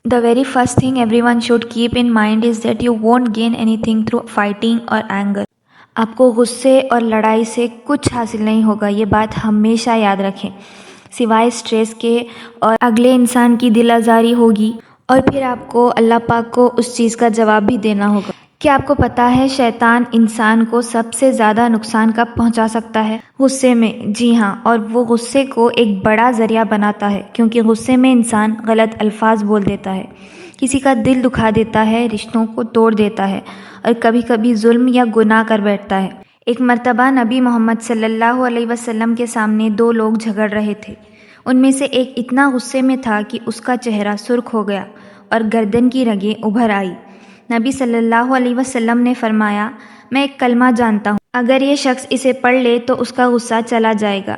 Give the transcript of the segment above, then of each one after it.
The very first thing everyone should keep in mind is that you won't gain anything through fighting or anger. آپ کو غصے اور لڑائی سے کچھ حاصل نہیں ہوگا، یہ بات ہمیشہ یاد رکھیں، سوائے اسٹریس کے، اور اگلے انسان کی دل آزاری ہوگی، اور پھر آپ کو اللہ پاک کو اس چیز کا جواب بھی دینا ہوگا۔ کیا آپ کو پتہ ہے شیطان انسان کو سب سے زیادہ نقصان کب پہنچا سکتا ہے؟ غصے میں، جی ہاں، اور وہ غصے کو ایک بڑا ذریعہ بناتا ہے، کیونکہ غصے میں انسان غلط الفاظ بول دیتا ہے، کسی کا دل دکھا دیتا ہے، رشتوں کو توڑ دیتا ہے، اور کبھی کبھی ظلم یا گناہ کر بیٹھتا ہے۔ ایک مرتبہ نبی محمد صلی اللہ علیہ وسلم کے سامنے دو لوگ جھگڑ رہے تھے۔ ان میں سے ایک اتنا غصے میں تھا کہ اس کا چہرہ سرخ ہو گیا اور گردن کی رگیں ابھر آئی۔ نبی صلی اللہ علیہ وسلم نے فرمایا، میں ایک کلمہ جانتا ہوں، اگر یہ شخص اسے پڑھ لے تو اس کا غصہ چلا جائے گا۔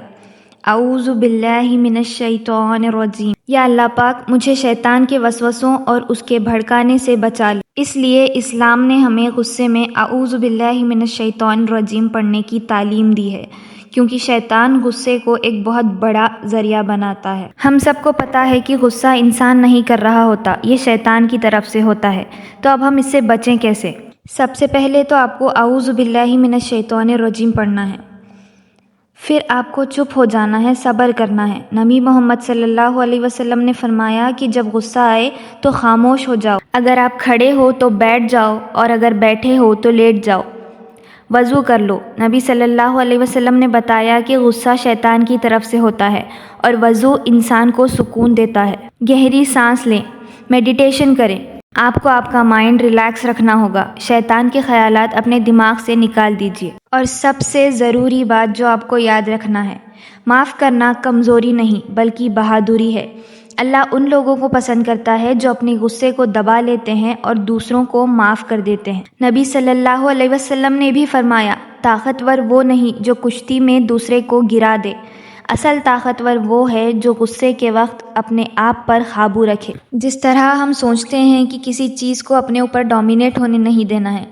اعوذ باللہ من الشیطان الرجیم، یا اللہ پاک مجھے شیطان کے وسوسوں اور اس کے بھڑکانے سے بچا لے۔ اس لیے اسلام نے ہمیں غصے میں اعوذ باللہ من الشیطان الرجیم پڑھنے کی تعلیم دی ہے، کیونکہ شیطان غصے کو ایک بہت بڑا ذریعہ بناتا ہے۔ ہم سب کو پتہ ہے کہ غصہ انسان نہیں کر رہا ہوتا، یہ شیطان کی طرف سے ہوتا ہے، تو اب ہم اس سے بچیں کیسے؟ سب سے پہلے تو آپ کو اعوذ باللہ من الشیطان الرجیم پڑھنا ہے، پھر آپ کو چپ ہو جانا ہے، صبر کرنا ہے۔ نبی محمد صلی اللہ علیہ وسلم نے فرمایا کہ جب غصہ آئے تو خاموش ہو جاؤ، اگر آپ کھڑے ہو تو بیٹھ جاؤ، اور اگر بیٹھے ہو تو لیٹ جاؤ۔ وضو کر لو، نبی صلی اللہ علیہ وسلم نے بتایا کہ غصہ شیطان کی طرف سے ہوتا ہے، اور وضو انسان کو سکون دیتا ہے۔ گہری سانس لیں، میڈیٹیشن کریں، آپ کو آپ کا مائنڈ ریلیکس رکھنا ہوگا، شیطان کے خیالات اپنے دماغ سے نکال دیجیے۔ اور سب سے ضروری بات جو آپ کو یاد رکھنا ہے، معاف کرنا کمزوری نہیں بلکہ بہادری ہے۔ اللہ ان لوگوں کو پسند کرتا ہے جو اپنے غصے کو دبا لیتے ہیں اور دوسروں کو معاف کر دیتے ہیں۔ نبی صلی اللہ علیہ وسلم نے بھی فرمایا، طاقتور وہ نہیں جو کشتی میں دوسرے کو گرا دے، اصل طاقتور وہ ہے جو غصے کے وقت اپنے آپ پر قابو رکھے۔ جس طرح ہم سوچتے ہیں کہ کسی چیز کو اپنے اوپر ڈومینیٹ ہونے نہیں دینا ہے،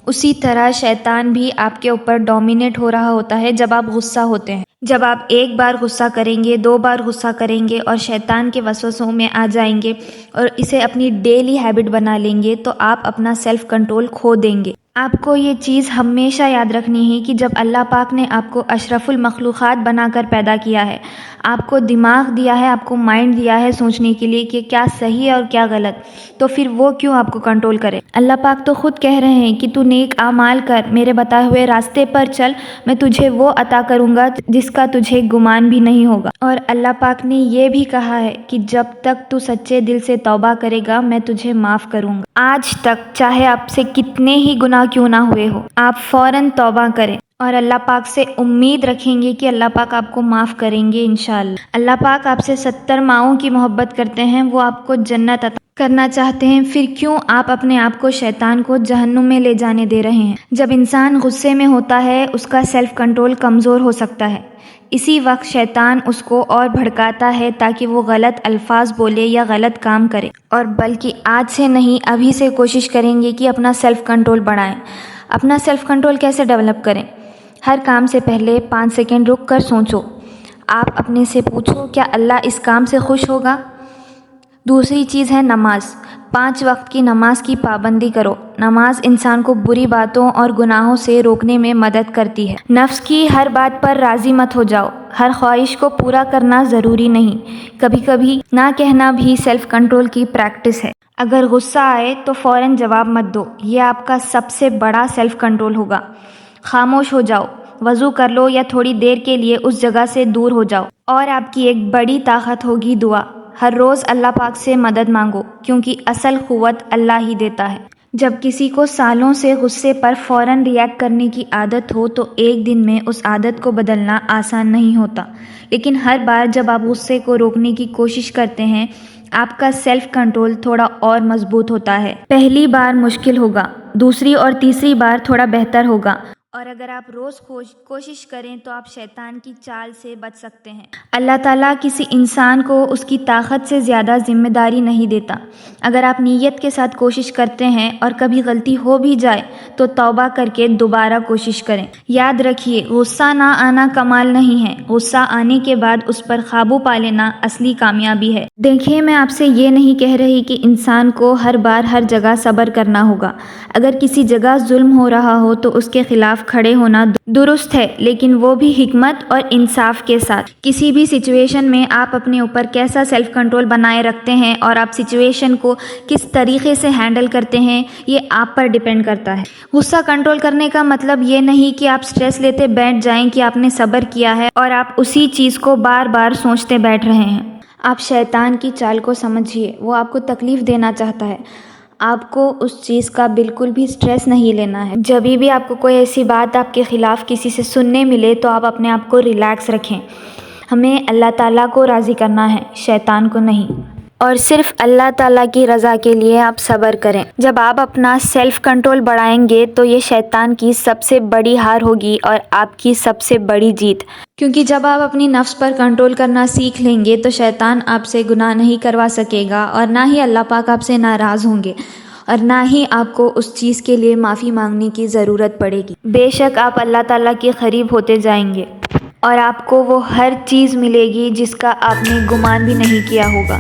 اسی طرح شیطان بھی آپ کے اوپر ڈومینیٹ ہو رہا ہوتا ہے جب آپ غصہ ہوتے ہیں۔ جب آپ ایک بار غصہ کریں گے، دو بار غصہ کریں گے اور شیطان کے وسوسوں میں آ جائیں گے اور اسے اپنی ڈیلی ہیبٹ بنا لیں گے تو آپ اپنا سیلف کنٹرول کھو دیں گے۔ آپ کو یہ چیز ہمیشہ یاد رکھنی ہے کہ جب اللہ پاک نے آپ کو اشرف المخلوقات بنا کر پیدا کیا ہے، آپ کو دماغ دیا ہے، آپ کو مائنڈ دیا ہے سوچنے کے لیے کہ کیا صحیح ہے اور کیا غلط، تو پھر وہ کیوں آپ کو کنٹرول کرے؟ اللہ پاک تو خود کہہ رہے ہیں کہ تو نیک اعمال کر، میرے بتائے ہوئے راستے پر چل، میں تجھے وہ عطا کروں گا جس کا تجھے گمان بھی نہیں ہوگا۔ اور اللہ پاک نے یہ بھی کہا ہے کہ جب تک تو سچے دل سے توبہ کرے گا میں تجھے معاف کروں گا۔ آج تک چاہے آپ سے کتنے ہی گناہ کیوں نہ ہوئے ہو، آپ فوراً توبہ کریں اور اللہ پاک سے امید رکھیں گے کہ اللہ پاک آپ کو معاف کریں گے انشاءاللہ۔ اللہ پاک آپ سے 70 ماؤں کی محبت کرتے ہیں، وہ آپ کو جنت عطا کرنا چاہتے ہیں، پھر کیوں آپ اپنے آپ کو شیطان کو جہنم میں لے جانے دے رہے ہیں؟ جب انسان غصے میں ہوتا ہے اس کا سیلف کنٹرول کمزور ہو سکتا ہے، اسی وقت شیطان اس کو اور بھڑکاتا ہے تاکہ وہ غلط الفاظ بولے یا غلط کام کرے، اور بلکہ آج سے نہیں ابھی سے کوشش کریں گے کہ اپنا سیلف کنٹرول بڑھائیں۔ اپنا سیلف کنٹرول کیسے ڈیولپ کریں؟ ہر کام سے پہلے 5 سیکنڈ رک کر سوچو، آپ اپنے سے پوچھو کیا اللہ اس کام سے خوش ہوگا؟ دوسری چیز ہے نماز، 5 وقت کی نماز کی پابندی کرو۔ نماز انسان کو بری باتوں اور گناہوں سے روکنے میں مدد کرتی ہے۔ نفس کی ہر بات پر راضی مت ہو جاؤ، ہر خواہش کو پورا کرنا ضروری نہیں، کبھی کبھی نہ کہنا بھی سیلف کنٹرول کی پریکٹس ہے۔ اگر غصہ آئے تو فوراً جواب مت دو، یہ آپ کا سب سے بڑا سیلف کنٹرول ہوگا۔ خاموش ہو جاؤ، وضو کر لو یا تھوڑی دیر کے لیے اس جگہ سے دور ہو جاؤ، اور آپ کی ایک بڑی طاقت ہوگی دعا۔ ہر روز اللہ پاک سے مدد مانگو، کیونکہ اصل قوت اللہ ہی دیتا ہے۔ جب کسی کو سالوں سے غصے پر فوراً ریئیکٹ کرنے کی عادت ہو تو ایک دن میں اس عادت کو بدلنا آسان نہیں ہوتا، لیکن ہر بار جب آپ غصے کو روکنے کی کوشش کرتے ہیں آپ کا سیلف کنٹرول تھوڑا اور مضبوط ہوتا ہے۔ پہلی بار مشکل ہوگا، دوسری اور تیسری بار تھوڑا بہتر ہوگا، اور اگر آپ روز کوشش کریں تو آپ شیطان کی چال سے بچ سکتے ہیں۔ اللہ تعالیٰ کسی انسان کو اس کی طاقت سے زیادہ ذمہ داری نہیں دیتا۔ اگر آپ نیت کے ساتھ کوشش کرتے ہیں اور کبھی غلطی ہو بھی جائے تو توبہ کر کے دوبارہ کوشش کریں۔ یاد رکھیے، غصہ نہ آنا کمال نہیں ہے، غصہ آنے کے بعد اس پر قابو پا لینا اصلی کامیابی ہے۔ دیکھیے، میں آپ سے یہ نہیں کہہ رہی کہ انسان کو ہر بار ہر جگہ صبر کرنا ہوگا۔ اگر کسی جگہ ظلم ہو رہا ہو تو اس کے خلاف کھڑے ہونا درست ہے، لیکن وہ بھی حکمت اور انصاف کے ساتھ۔ کسی بھی سچویشن میں آپ اپنے اوپر کیسا سیلف کنٹرول بنائے رکھتے ہیں اور آپ سچویشن کو کس طریقے سے ہینڈل کرتے ہیں، یہ آپ پر ڈیپینڈ کرتا ہے۔ غصہ کنٹرول کرنے کا مطلب یہ نہیں کہ آپ سٹریس لیتے بیٹھ جائیں کہ آپ نے صبر کیا ہے اور آپ اسی چیز کو بار بار سوچتے بیٹھ رہے ہیں۔ آپ شیطان کی چال کو سمجھیے، وہ آپ کو تکلیف دینا چاہتا ہے۔ آپ کو اس چیز کا بالکل بھی سٹریس نہیں لینا ہے۔ جب بھی آپ کو کوئی ایسی بات آپ کے خلاف کسی سے سننے ملے تو آپ اپنے آپ کو ریلیکس رکھیں۔ ہمیں اللہ تعالیٰ کو راضی کرنا ہے، شیطان کو نہیں، اور صرف اللہ تعالیٰ کی رضا کے لیے آپ صبر کریں۔ جب آپ اپنا سیلف کنٹرول بڑھائیں گے تو یہ شیطان کی سب سے بڑی ہار ہوگی اور آپ کی سب سے بڑی جیت، کیونکہ جب آپ اپنی نفس پر کنٹرول کرنا سیکھ لیں گے تو شیطان آپ سے گناہ نہیں کروا سکے گا، اور نہ ہی اللہ پاک آپ سے ناراض ہوں گے، اور نہ ہی آپ کو اس چیز کے لیے معافی مانگنے کی ضرورت پڑے گی۔ بے شک آپ اللہ تعالیٰ کے قریب ہوتے جائیں گے اور آپ کو وہ ہر چیز ملے گی جس کا آپ نے گمان بھی نہیں کیا ہوگا۔